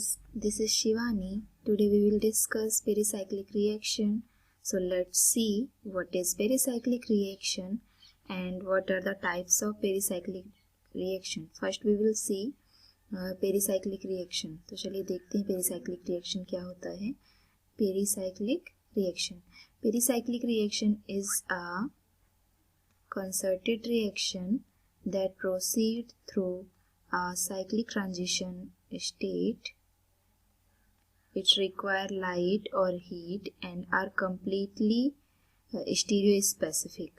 friends, this is Shivani. Today we will discuss pericyclic reaction. So let's see what is pericyclic reaction and what are the types of pericyclic reaction. First we will see pericyclic reaction. तो चलिए देखते हैं pericyclic reaction क्या होता है. Pericyclic reaction. Pericyclic reaction is a concerted reaction that proceeds through a cyclic transition state. It requires light or heat and are completely stereospecific.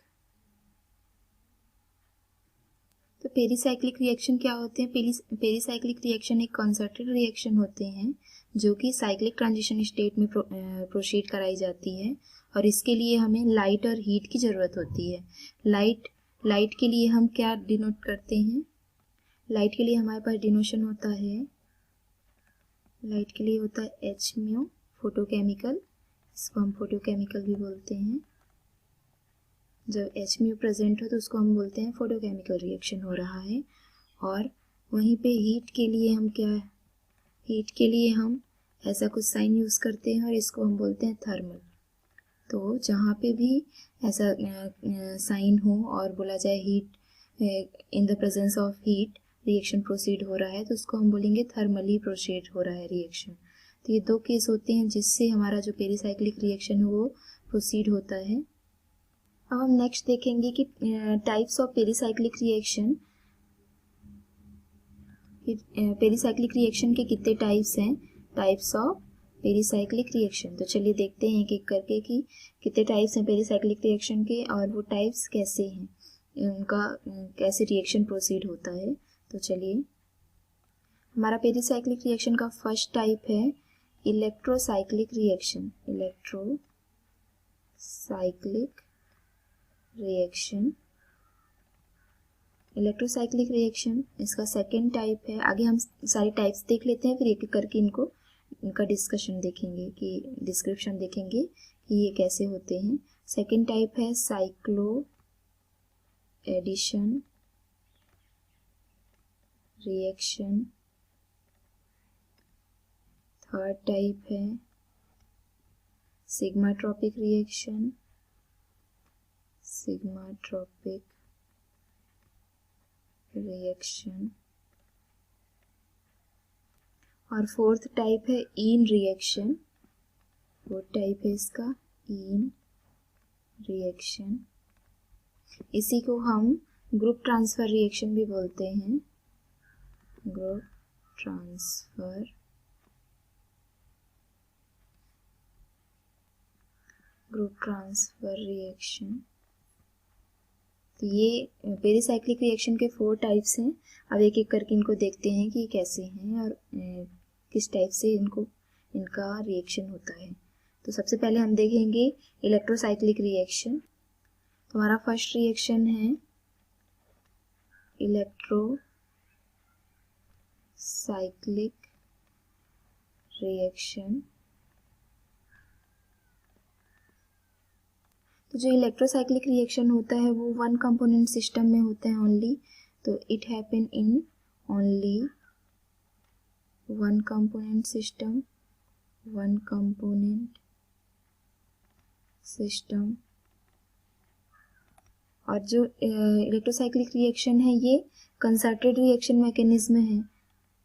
तो pericyclic reaction क्या होते हैं? पेरीसाइक्लिक रिएक्शन एक कंसर्टेड रिएक्शन होते हैं जो कि साइक्लिक ट्रांजिशन स्टेट में प्रोसीड कराई जाती है और इसके लिए हमें लाइट और हीट की ज़रूरत होती है. लाइट के लिए हम क्या डिनोट करते हैं? लाइट के लिए हमारे पास डिनोशन होता है, लाइट के लिए होता है एच म्यू फोटोकेमिकल. इसको हम फोटोकेमिकल भी बोलते हैं. जब एच म्यू प्रेजेंट हो तो उसको हम बोलते हैं फोटोकेमिकल रिएक्शन हो रहा है. और वहीं पे हीट के लिए हम हीट के लिए हम ऐसा कुछ साइन यूज़ करते हैं और इसको हम बोलते हैं थर्मल. तो जहाँ पे भी ऐसा साइन हो और बोला जाए heat in the presence of heat reaction proceed हो रहा है तो उसको हम बोलेंगे थर्मली प्रोसीड हो रहा है रिएक्शन. तो ये दो केस होते हैं जिससे हमारा जो पेरीसाइक्लिक रिएक्शन है वो प्रोसीड होता है. अब हम नेक्स्ट देखेंगे कि types of pericyclic reaction. Pericyclic reaction के कितने टाइप्स हैं? Types of pericyclic reaction. तो चलिए देखते हैं एक एक करके कि कितने टाइप्स हैं पेरीसाइक्लिक रिएक्शन के और वो टाइप्स कैसे हैं, उनका कैसे रिएक्शन प्रोसीड होता है. तो चलिए, हमारा पेरीसाइक्लिक रिएक्शन का फर्स्ट टाइप है इलेक्ट्रोसाइक्लिक रिएक्शन. इलेक्ट्रोसाइक्लिक रिएक्शन इसका सेकेंड टाइप है. आगे हम सारे टाइप्स देख लेते हैं, फिर एक एक करके इनका डिस्कशन देखेंगे कि डिस्क्रिप्शन देखेंगे कि ये कैसे होते हैं. सेकेंड टाइप है cyclo addition reaction. Third type है सिग्माट्रोपिक रिएक्शन. और फोर्थ टाइप है इन रिएक्शन. फोर्थ टाइप है इसका इन रिएक्शन. इसी को हम ग्रुप ट्रांसफर रिएक्शन भी बोलते हैं. Group transfer reaction. तो ये पेरीसाइक्लिक रिएक्शन के 4 टाइप्स हैं. अब एक एक करके इनको देखते हैं कि कैसे हैं और किस टाइप से इनका रिएक्शन होता है. तो सबसे पहले हम देखेंगे इलेक्ट्रोसाइक्लिक रिएक्शन. तो हमारा फर्स्ट रिएक्शन है इलेक्ट्रोसाइक्लिक रिएक्शन. तो जो इलेक्ट्रोसाइक्लिक रिएक्शन होता है वो 1 कंपोनेंट सिस्टम में होता है ओनली. तो it happen in only 1 component system. और जो इलेक्ट्रोसाइक्लिक रिएक्शन है ये कंसर्टेड रिएक्शन मैकेनिज्म है.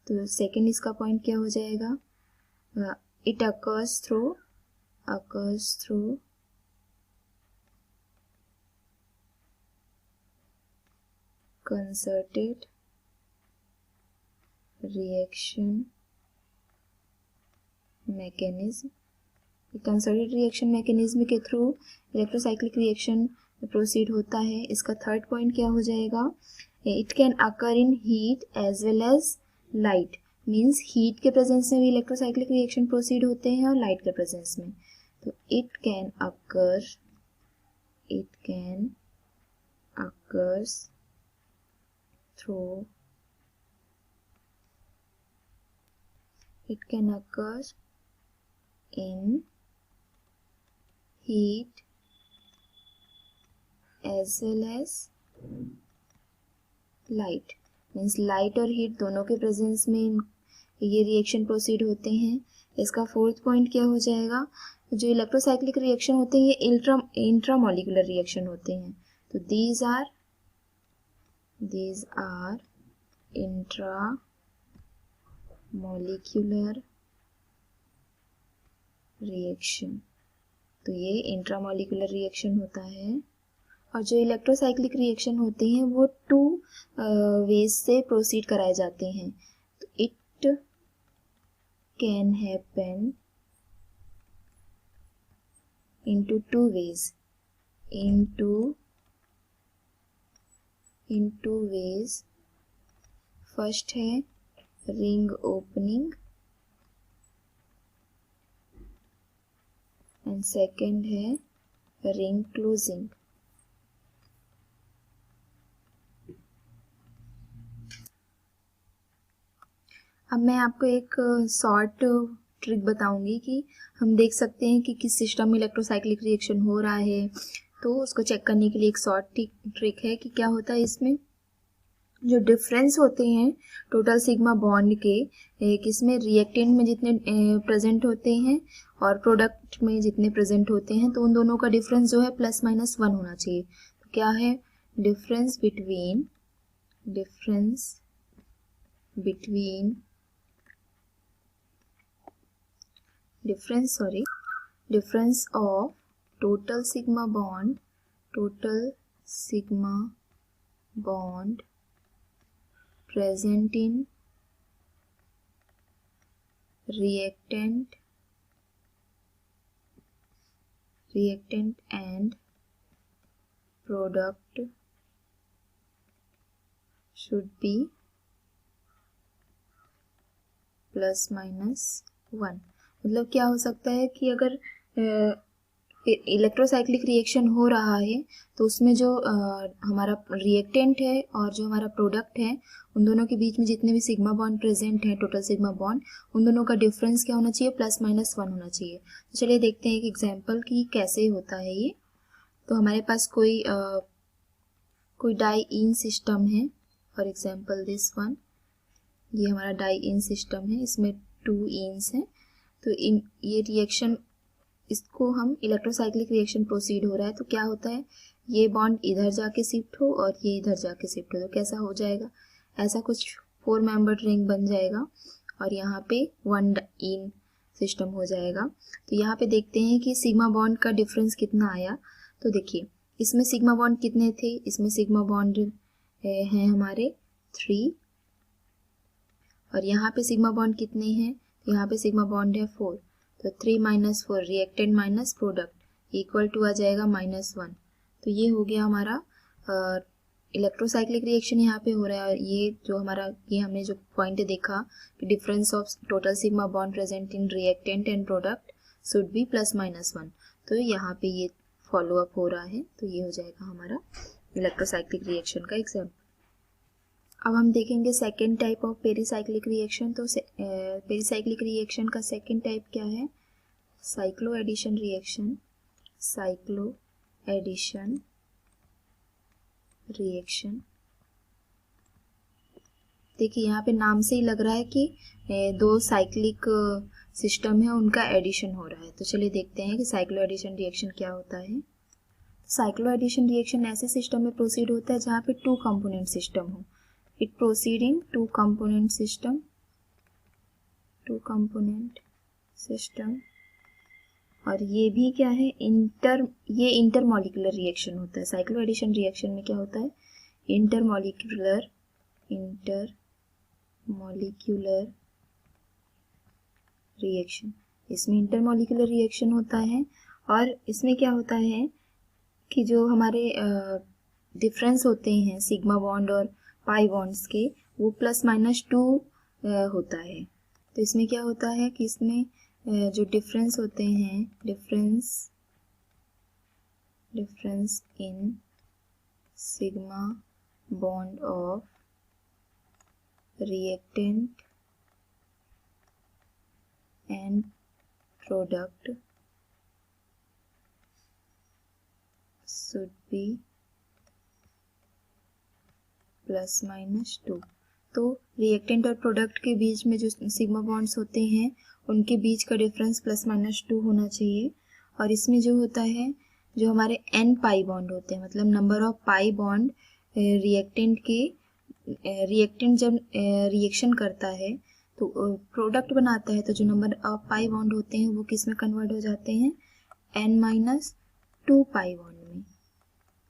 तो सेकेंड इसका पॉइंट क्या हो जाएगा? It occurs through concerted reaction mechanism. Concerted reaction mechanism के थ्रू इलेक्ट्रोसाइक्लिक रिएक्शन प्रोसीड होता है. इसका थर्ड पॉइंट क्या हो जाएगा? It can occur in heat as well as light. Means heat के प्रेजेंस में भी इलेक्ट्रोसाइक्लिक रिएक्शन प्रोसीड होते हैं और लाइट के प्रेजेंस में. तो it can occurs through it can occur in heat as well as light. Means light और हीट दोनों के प्रेजेंस में ये रिएक्शन प्रोसीड होते हैं। इसका फोर्थ पॉइंट क्या हो जाएगा, जो इलेक्ट्रोसाइक्लिक रिएक्शन होते हैं ये इंट्रामॉलिक्यूलर रिएक्शन होते हैं। तो दीज आर इंट्रामॉलिक्यूलर रिएक्शन। तो ये इंट्रामॉलिक्यूलर रिएक्शन होता है। और जो इलेक्ट्रोसाइक्लिक रिएक्शन होते हैं वो 2 वेज से प्रोसीड कराए जाते हैं। तो it can happen into 2 ways, in two ways। First है रिंग ओपनिंग एंड सेकंड है रिंग क्लोजिंग। अब मैं आपको एक शॉर्ट ट्रिक बताऊंगी कि हम देख सकते हैं कि किस सिस्टम में इलेक्ट्रोसाइक्लिक रिएक्शन हो रहा है। तो उसको चेक करने के लिए एक शॉर्ट ट्रिक है कि क्या होता है इसमें, जो डिफरेंस होते हैं टोटल सिग्मा बॉन्ड के, किसमें रिएक्टेंट में जितने प्रेजेंट होते हैं और प्रोडक्ट में जितने प्रेजेंट होते हैं, तो उन दोनों का डिफरेंस जो है +-1 होना चाहिए। तो क्या है, difference of total sigma bond present in reactant and product should be +-1। मतलब क्या हो सकता है कि अगर इलेक्ट्रोसाइक्लिक रिएक्शन हो रहा है तो उसमें जो हमारा रिएक्टेंट है और जो हमारा प्रोडक्ट है, उन दोनों के बीच में जितने भी सिग्मा बॉन्ड प्रेजेंट है, टोटल सिग्मा बॉन्ड, उन दोनों का डिफरेंस क्या होना चाहिए, +-1 होना चाहिए। तो चलिए देखते हैं एक एग्जांपल कि कैसे होता है ये। तो हमारे पास कोई डाई इन सिस्टम है, फॉर एग्जांपल दिस वन, ये हमारा डाई इन सिस्टम है, इसमें 2 इन्स हैं। तो ये रिएक्शन, इसको हम इलेक्ट्रोसाइक्लिक रिएक्शन प्रोसीड हो रहा है। तो क्या होता है, ये बॉन्ड इधर जाके शिफ्ट हो और ये इधर जाके शिफ्ट हो, तो कैसा हो जाएगा, ऐसा कुछ 4 मेंबर्ड रिंग बन जाएगा और यहाँ पे 1 इन सिस्टम हो जाएगा। तो यहाँ पे देखते हैं कि सिग्मा बॉन्ड का डिफरेंस कितना आया। तो देखिए इसमें सिग्मा बॉन्ड कितने थे, इसमें सिग्मा बॉन्ड हैं हमारे 3, और यहाँ पे सिग्मा बॉन्ड कितने हैं, यहाँ पे सिग्मा बॉन्ड है 4। तो 3 - 4 reactant minus product equal to आ जाएगा -1। तो ये हो गया हमारा इलेक्ट्रोसाइक्लिक रिएक्शन यहाँ पे हो रहा है। और ये हमने जो पॉइंट देखा कि difference of total sigma bond present in reactant and product should be +-1। तो यहाँ पे ये फॉलो अप हो रहा है। तो ये हो जाएगा हमारा इलेक्ट्रोसाइक्लिक रिएक्शन का एग्जाम्पल। अब हम देखेंगे second type of pericyclic reaction. तो पेरीसाइक्लिक रिएक्शन का सेकेंड टाइप क्या है, साइक्लो एडिशन रिएक्शन। देखिए यहाँ पे नाम से ही लग रहा है कि 2 साइक्लिक सिस्टम है, उनका एडिशन हो रहा है। तो चलिए देखते हैं कि साइक्लो एडिशन रिएक्शन क्या होता है। साइक्लो एडिशन रिएक्शन ऐसे सिस्टम में प्रोसीड होता है जहाँ पे 2 कंपोनेंट सिस्टम हो। It proceed in 2 component system, और ये भी क्या है, ये इंटरमॉलिक्यूलर रिएक्शन होता है। साइक्लो एडिशन रिएक्शन में क्या होता है, इंटरमॉलिक्यूलर रिएक्शन। इसमें इंटरमॉलिक्यूलर रिएक्शन होता है और इसमें क्या होता है कि जो हमारे डिफरेंस होते हैं सिग्मा बॉन्ड और पाई बॉन्ड्स के, वो +-2 होता है। तो इसमें क्या होता है कि इसमें जो डिफरेंस होते हैं, difference in sigma bond of reactant and product should be +-2। तो रिएक्टेंट और प्रोडक्ट के बीच में जो सिग्मा बॉन्ड्स होते हैं उनके बीच का डिफरेंस +-2 होना चाहिए। और इसमें जो होता है, जो हमारे n पाई बॉन्ड होते हैं, मतलब number of pi bond reactant जब रिएक्शन करता है तो प्रोडक्ट बनाता है, तो जो नंबर ऑफ पाई बॉन्ड होते हैं वो किस में कन्वर्ट हो जाते हैं, n-2 पाई बॉन्ड में,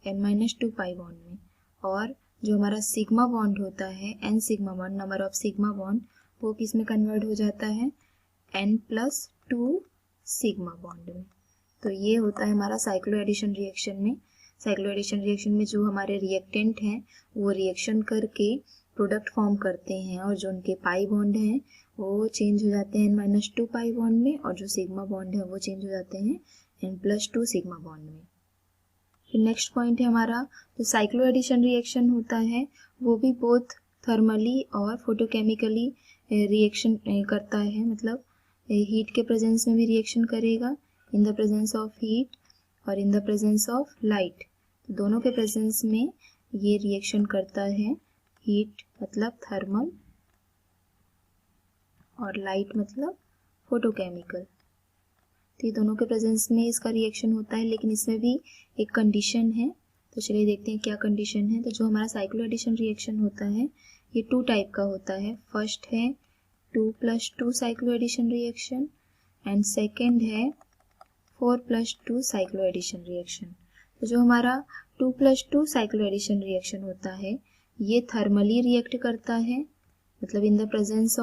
n-2 पाई बॉन्ड में। और जो हमारा सिग्मा बॉन्ड होता है, n sigma bond, number of sigma bond, वो किस में कन्वर्ट हो जाता है, n+2 सिग्मा बॉन्ड में। तो ये होता है हमारा साइक्लो एडिशन रिएक्शन में। साइक्लो एडिशन रिएक्शन में जो हमारे रिएक्टेंट हैं वो रिएक्शन करके प्रोडक्ट फॉर्म करते हैं, और जो उनके पाई बॉन्ड हैं वो चेंज हो जाते हैं n-2 पाई बॉन्ड में, और जो सिग्मा बॉन्ड है वो चेंज हो जाते हैं n+2 सिग्मा बॉन्ड में। फिर नेक्स्ट पॉइंट है हमारा, जो साइक्लो एडिशन रिएक्शन होता है वो भी बोथ थर्मली और फोटोकेमिकली रिएक्शन करता है, मतलब हीट के प्रेजेंस में भी रिएक्शन करेगा, in the presence of heat और in the presence of light. तो दोनों के प्रेजेंस में ये रिएक्शन करता है, हीट मतलब थर्मल और लाइट मतलब फोटोकेमिकल। तो ये दोनों के प्रेजेंस में इसका रिएक्शन होता है, लेकिन इसमें भी एक कंडीशन है। तो चलिए देखते हैं क्या कंडीशन है। तो जो हमारा साइक्लो एडिशन रिएक्शन होता है ये 2 टाइप का होता है। फर्स्ट है 2+2 cyclo addition reaction and second है 4+2 साइक्लो एडिशन रिएक्शन। तो जो हमारा 2+2 साइक्लो एडिशन रिएक्शन होता है ये थर्मली रिएक्ट करता है, मतलब इन द प्रेजेंस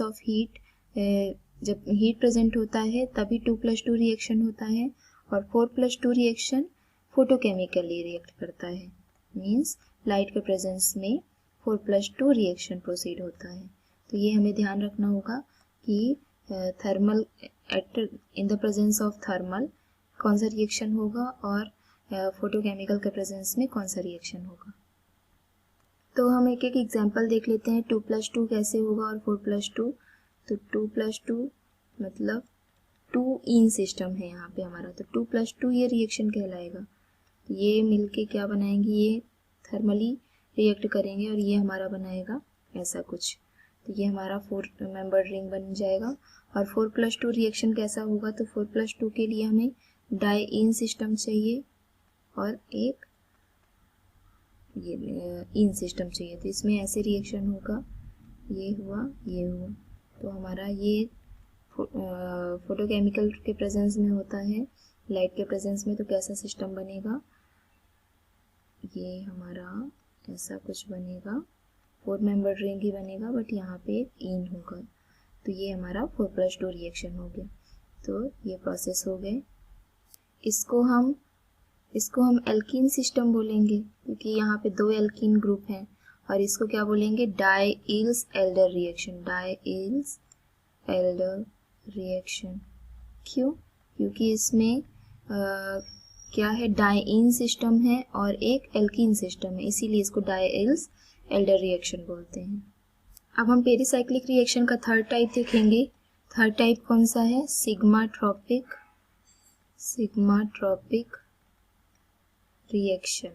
ऑफ हीट, जब हीट प्रेजेंट होता है तभी 2+2 रिएक्शन होता है। और 4+2 रिएक्शन फोटोकेमिकली रिएक्ट करता है, मीन्स लाइट के प्रेजेंस में 4+2 रिएक्शन प्रोसीड होता है। तो ये हमें ध्यान रखना होगा कि thermal in the presence of thermal कौन सा रिएक्शन होगा और फोटोकेमिकल के प्रेजेंस में कौन सा रिएक्शन होगा। तो हम एक एक एग्जांपल देख लेते हैं, 2+2 कैसे होगा और 4+2। तो 2+2 मतलब 2 इन सिस्टम है यहाँ पे हमारा, तो 2+2 ये रिएक्शन कहलाएगा। ये मिलके क्या बनाएंगे, ये थर्मली रिएक्ट करेंगे और ये हमारा बनाएगा ऐसा कुछ। तो ये हमारा 4 मेंबर्ड रिंग बन जाएगा। और 4+2 रिएक्शन कैसा होगा, तो 4+2 के लिए हमें डाई इन सिस्टम चाहिए और एक ये इन सिस्टम चाहिए। तो इसमें ऐसे रिएक्शन होगा, ये हुआ ये हुआ। तो हमारा ये फोटोकेमिकल के प्रेजेंस में होता है, लाइट के प्रेजेंस में तो कैसा सिस्टम बनेगा, ये हमारा ऐसा कुछ बनेगा, 4 मेंबर रिंग ही बनेगा, बट यहाँ पे इन होगा। तो ये हमारा 4+2 रिएक्शन हो गया। तो ये प्रोसेस हो गए। इसको हम एल्कीन सिस्टम बोलेंगे, क्योंकि यहाँ पे 2 एल्कीन ग्रुप हैं। और इसको क्या बोलेंगे, die-eels Elder reaction, die-eels Elder reaction. क्यों, क्योंकि इसमें क्या है, डाई-इन सिस्टम है और एक एल्कीन सिस्टम है, इसीलिए इसको डाई-ईल्स एल्डर रिएक्शन बोलते हैं। अब हम पेरिसाइक्लिक रिएक्शन का थर्ड टाइप देखेंगे। थर्ड टाइप कौन सा है, सिग्माट्रोपिक रिएक्शन।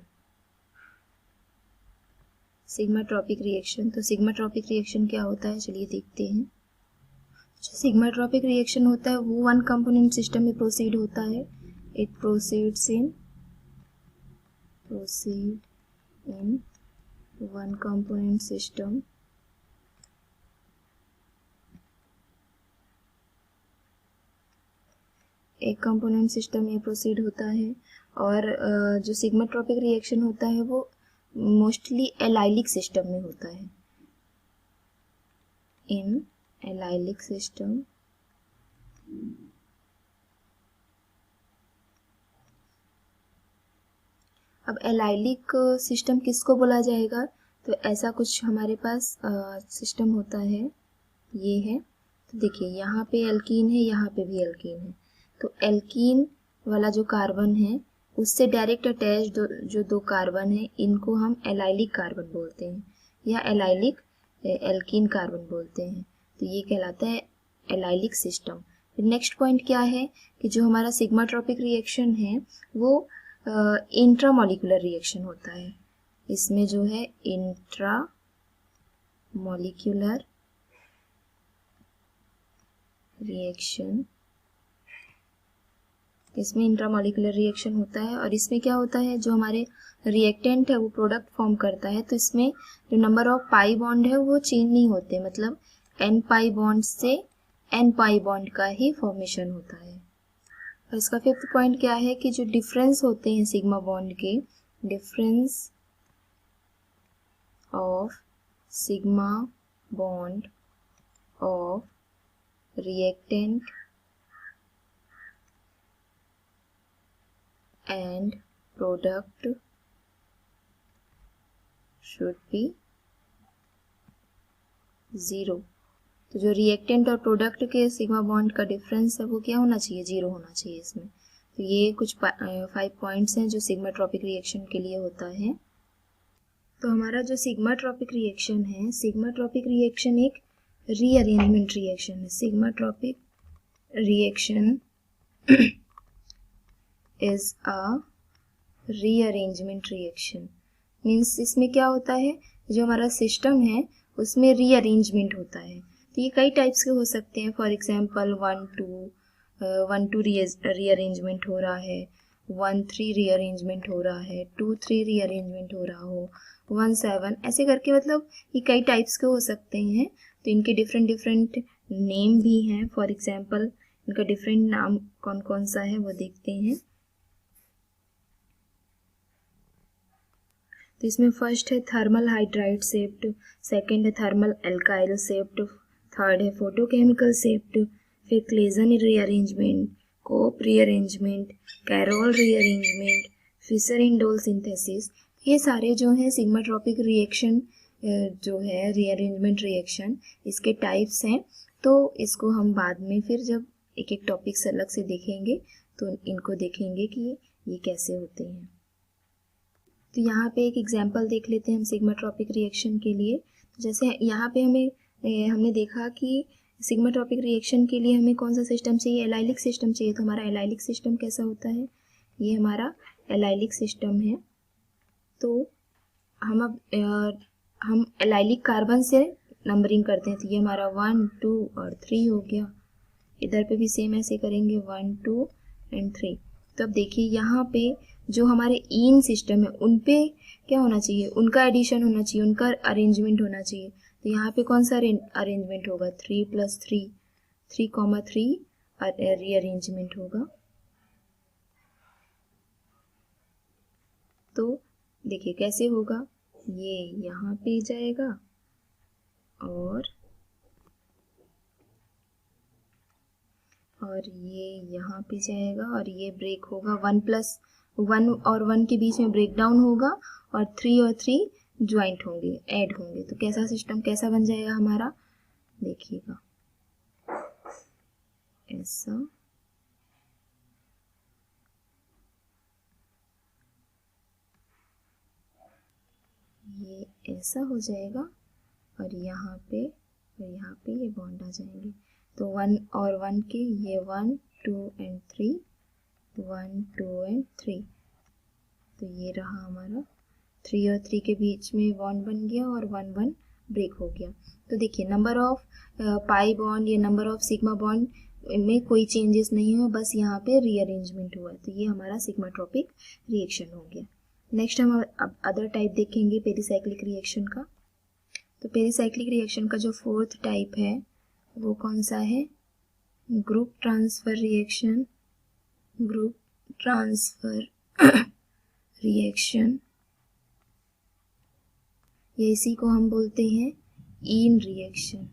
सिग्माट्रोपिक रिएक्शन, तो सिग्माट्रोपिक रिएक्शन क्या होता है, चलिए देखते हैं। जो सिग्माट्रोपिक रिएक्शन होता है वो 1 कंपोनेंट सिस्टम में प्रोसीड होता है। It proceeds in 1 component system एक कंपोनेंट सिस्टम में प्रोसीड होता है। और जो सिग्माट्रोपिक रिएक्शन होता है वो मोस्टली एलाइलिक सिस्टम में होता है, इन एलाइलिक सिस्टम। अब एलाइलिक सिस्टम किसको बोला जाएगा, तो ऐसा कुछ हमारे पास सिस्टम होता है, ये है। तो देखिए यहाँ पे एल्कीन है, यहाँ पे भी एल्कीन है। तो एल्कीन वाला जो कार्बन है उससे डायरेक्ट अटैच जो 2 कार्बन है, इनको हम एलाइलिक कार्बन बोलते हैं या एलाइलिक एल्कीन कार्बन बोलते हैं। तो ये कहलाता है एलाइलिक सिस्टम। फिर नेक्स्ट पॉइंट क्या है कि जो हमारा सिग्माट्रोपिक रिएक्शन है वो इंट्रामॉलिक्यूलर रिएक्शन होता है। इसमें जो है इंट्रा मॉलिक्यूलर रिएक्शन, इसमें इंट्रामॉलिक्यूलर रिएक्शन होता है। और इसमें क्या होता है, जो हमारे रिएक्टेंट है वो प्रोडक्ट फॉर्म करता है, तो इसमें जो नंबर ऑफ पाई बॉन्ड है वो चेंज नहीं होते, मतलब n पाई बॉन्ड से n पाई बॉन्ड का ही फॉर्मेशन होता है। और इसका फिफ्थ पॉइंट क्या है कि जो डिफरेंस होते हैं सिग्मा बॉन्ड के, difference of sigma bond of reactant and product should be 0। तो जो रिएक्टेंट और प्रोडक्ट के सिग्मा बॉन्ड का डिफरेंस है वो क्या होना चाहिए, 0 होना चाहिए इसमें। तो ये कुछ 5 पॉइंट्स हैं जो सिग्माट्रोपिक रिएक्शन के लिए होता है। तो हमारा जो सिग्माट्रोपिक रिएक्शन है, सिग्माट्रोपिक रिएक्शन एक रीअरेंजमेंट रिएक्शन है। Sigmatropic reaction is a rearrangement reaction. Means इसमें क्या होता है, जो हमारा सिस्टम है उसमें रीअरेंजमेंट होता है। तो ये कई टाइप्स के हो सकते हैं। फॉर एग्जांपल 1-2 रीअरेंजमेंट हो रहा है, 1-3 रीअरेंजमेंट हो रहा है, 2-3 रीअरेंजमेंट हो रहा हो, 1-7, ऐसे करके मतलब ये कई टाइप्स के हो सकते हैं। तो इनके डिफरेंट डिफरेंट नेम भी हैं। फॉर एग्जांपल इनका डिफरेंट नाम कौन कौन सा है वो देखते हैं। तो इसमें फर्स्ट है थर्मल हाइड्राइड शेप्ड, सेकंड है थर्मल एल्काइल शेप्ड, थर्ड है फोटोकेमिकल शेप्ड, फिर Claisen rearrangement, Cope rearrangement, Carroll rearrangement, Fischer indole synthesis. ये सारे जो हैं सिग्माट्रोपिक रिएक्शन जो है रीअरेंजमेंट रिएक्शन, इसके टाइप्स हैं। तो इसको हम बाद में फिर जब एक एक टॉपिक से अलग से देखेंगे तो इनको देखेंगे कि ये कैसे होते हैं। तो यहाँ पे एक एग्जांपल देख लेते हैं हम सिग्माट्रोपिक रिएक्शन के लिए। जैसे यहाँ पे हमने देखा कि सिग्माट्रोपिक रिएक्शन के लिए हमें कौन सा सिस्टम चाहिए, एलाइलिक सिस्टम चाहिए। तो हमारा एलाइलिक सिस्टम कैसा होता है, ये हमारा एलाइलिक सिस्टम है। तो हम एलाइलिक कार्बन से नंबरिंग करते हैं। तो ये हमारा 1, 2 और 3 हो गया। इधर पे भी सेम ऐसे करेंगे 1, 2 और 3। तो अब देखिए यहाँ पे जो हमारे इन सिस्टम है उन पे क्या होना चाहिए, उनका एडिशन होना चाहिए, उनका अरेंजमेंट होना चाहिए। तो यहाँ पे कौन सा अरेंजमेंट होगा, 3+3, 3,3 रीअरेंजमेंट होगा। तो देखिए कैसे होगा, ये यहाँ पे जाएगा और ये यहाँ पे जाएगा और ये ब्रेक होगा। 1+1 और 1 के बीच में ब्रेक डाउन होगा और 3 और 3 ज्वाइंट होंगे, ऐड होंगे। तो कैसा सिस्टम कैसा बन जाएगा हमारा, देखिएगा ऐसा, ये ऐसा हो जाएगा और यहाँ पे ये बॉन्ड आ जाएंगे। तो 1 और 1 के ये 1, 2 और 3, 1, 2 और 3। तो ये रहा हमारा 3 और 3 के बीच में बॉन्ड बन गया और 1, 1 ब्रेक हो गया। तो देखिए नंबर ऑफ पाई बॉन्ड या नंबर ऑफ सिग्मा बॉन्ड में कोई चेंजेस नहीं हुआ, बस यहाँ पे रीअरेंजमेंट हुआ है। तो ये हमारा सिग्माट्रोपिक रिएक्शन हो गया। नेक्स्ट हम अब अदर टाइप देखेंगे पेरिसाइक्लिक रिएक्शन का। तो पेरिसाइक्लिक रिएक्शन का जो फोर्थ टाइप है वो कौन सा है, group transfer reaction. Group transfer reaction, ये इसी को हम बोलते हैं इन रिएक्शन।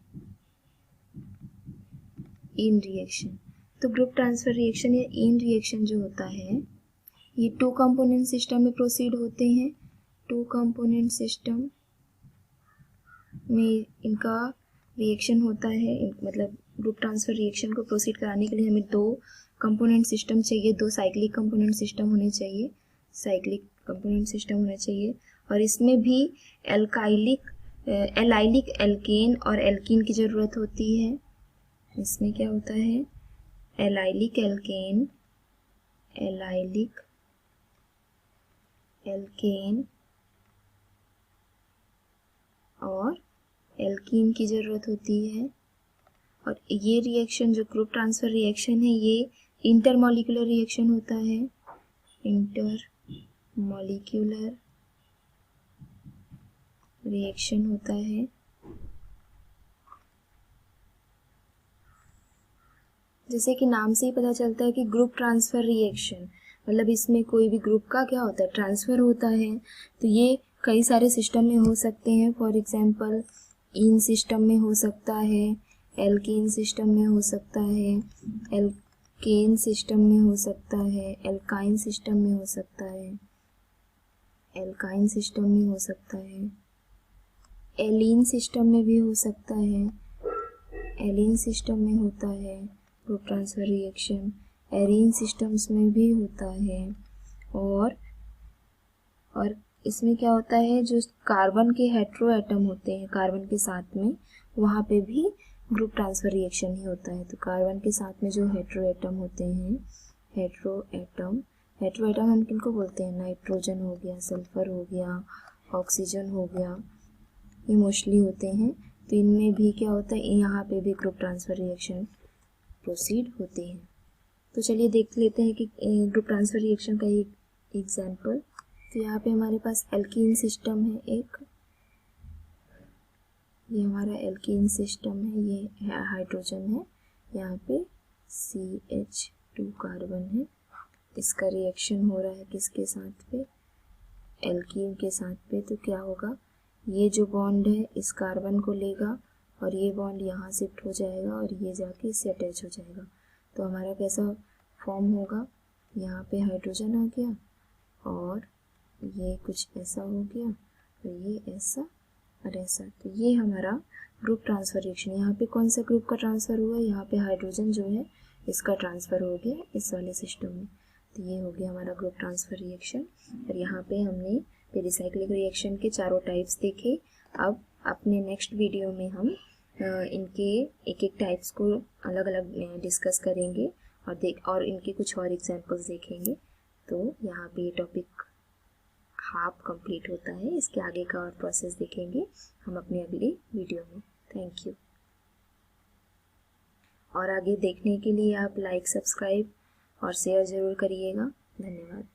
इन रिएक्शन, तो ग्रुप ट्रांसफर रिएक्शन या इन रिएक्शन जो होता है ये 2 कंपोनेंट सिस्टम में प्रोसीड होते हैं। 2 कंपोनेंट सिस्टम में इनका रिएक्शन होता है, मतलब ग्रुप ट्रांसफर रिएक्शन को प्रोसीड कराने के लिए हमें 2 कंपोनेंट सिस्टम चाहिए, 2 साइक्लिक कंपोनेंट सिस्टम होने चाहिए, साइक्लिक कंपोनेंट सिस्टम होना चाहिए। और इसमें भी एलाइलिक एल्केन और एल्कीन की ज़रूरत होती है। इसमें क्या होता है, एलाइलिक एल्केन, एलाइलिक एल्केन और एल्कीन की ज़रूरत होती है। और ये रिएक्शन जो ग्रुप ट्रांसफ़र रिएक्शन है ये इंटरमॉलिक्यूलर रिएक्शन होता है, इंटरमॉलिक्यूलर रिएक्शन होता है। जैसे कि नाम से ही पता चलता है कि ग्रुप ट्रांसफ़र रिएक्शन, मतलब इसमें कोई भी ग्रुप का क्या होता है, ट्रांसफ़र होता है। तो ये कई सारे सिस्टम में हो सकते हैं। फॉर एग्जांपल इन सिस्टम में हो सकता है, एल्कीन सिस्टम में हो सकता है, एल्केन सिस्टम में हो सकता है, एल्काइन सिस्टम में हो सकता है, एल्काइन सिस्टम में हो सकता है, एलीन सिस्टम में भी हो सकता है, एलीन सिस्टम में होता है group transfer reaction, arene systems में भी होता है। और इसमें क्या होता है, जो कार्बन के हेट्रो एटम होते हैं कार्बन के साथ में, वहाँ पे भी ग्रुप ट्रांसफ़र रिएक्शन ही होता है। तो कार्बन के साथ में जो हेट्रो एटम होते हैं, हेट्रो एटम हम किनको बोलते हैं, नाइट्रोजन हो गया, सल्फर हो गया, ऑक्सीजन हो गया, ये मोस्टली होते हैं। तो इनमें भी क्या होता है, यहाँ पे भी ग्रुप ट्रांसफ़र रिएक्शन प्रोसीड होते हैं। तो चलिए देख लेते हैं कि ग्रुप ट्रांसफ़र रिएक्शन का एक एग्जाम्पल। तो यहाँ पे हमारे पास एल्कीन सिस्टम है एक, ये हमारा एल्कीन सिस्टम है, ये हाइड्रोजन है, यहाँ पे CH2 कार्बन है। इसका रिएक्शन हो रहा है किसके साथ पे, एल्कीन के साथ पे। तो क्या होगा, ये जो बॉन्ड है इस कार्बन को लेगा और ये बॉन्ड यहाँ शिफ्ट हो जाएगा और ये जाके इससे अटैच हो जाएगा। तो हमारा कैसा फॉर्म होगा, यहाँ पे हाइड्रोजन आ गया और ये कुछ ऐसा हो गया और ये ऐसा और ऐसा। तो ये हमारा ग्रुप ट्रांसफ़र रिएक्शन, यहाँ पे कौन सा ग्रुप का ट्रांसफ़र हुआ, यहाँ पे हाइड्रोजन जो है इसका ट्रांसफ़र हो गया इस वाले सिस्टम में। तो ये हो गया हमारा ग्रुप ट्रांसफ़र रिएक्शन। और यहाँ पे हमने पेरिसाइक्लिक रिएक्शन के चारों टाइप्स देखे। अब अपने नेक्स्ट वीडियो में हम इनके एक एक टाइप्स को अलग अलग डिस्कस करेंगे और इनके कुछ और एग्जांपल्स देखेंगे। तो यहाँ पे ये टॉपिक हाफ कंप्लीट होता है, इसके आगे का और प्रोसेस देखेंगे हम अपने अगले वीडियो में। Thank you. और आगे देखने के लिए आप लाइक, सब्सक्राइब और शेयर ज़रूर करिएगा। धन्यवाद।